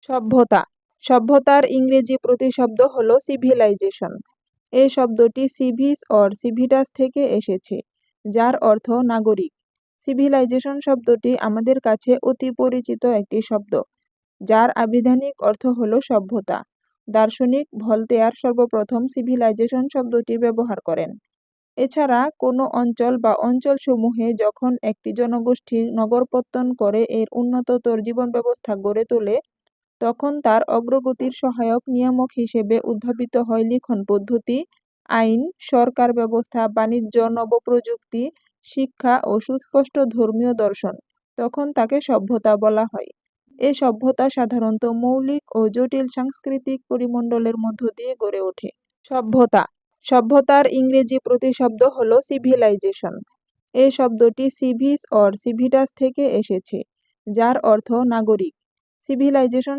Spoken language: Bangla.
সভ্যতা। সভ্যতার ইংরেজি প্রতিশব্দ হল সিভিলাইজেশন। এই শব্দটি সিভিস অর সিভিটাস থেকে এসেছে, যার অর্থ নাগরিক। সিভিলাইজেশন শব্দটি আমাদের কাছে অতি পরিচিত একটি শব্দ, যার আবিধানিক অর্থ হল সভ্যতা। দার্শনিক ভলতেয়ার সর্বপ্রথম সিভিলাইজেশন শব্দটি ব্যবহার করেন। এছাড়া কোনো অঞ্চল বা অঞ্চলসমূহে যখন একটি জনগোষ্ঠী নগরপত্তন করে এর উন্নততর জীবন ব্যবস্থা গড়ে তোলে, তখন তার অগ্রগতির সহায়ক নিয়ামক হিসেবে উদ্ভাবিত হয় লিখন পদ্ধতি, আইন, সরকার ব্যবস্থা, বাণিজ্য, নবপ্রযুক্তি, শিক্ষা ও সুস্পষ্ট ধর্মীয় দর্শন। তখন তাকে সভ্যতা বলা হয়। এ সভ্যতা সাধারণত মৌলিক ও জটিল সাংস্কৃতিক পরিমণ্ডলের মধ্য দিয়ে গড়ে ওঠে। সভ্যতা। সভ্যতার ইংরেজি প্রতিশব্দ হল সিভিলাইজেশন। এই শব্দটি সিভিস অর সিভিটাস থেকে এসেছে, যার অর্থ নাগরিক। সিভিলাইজেশন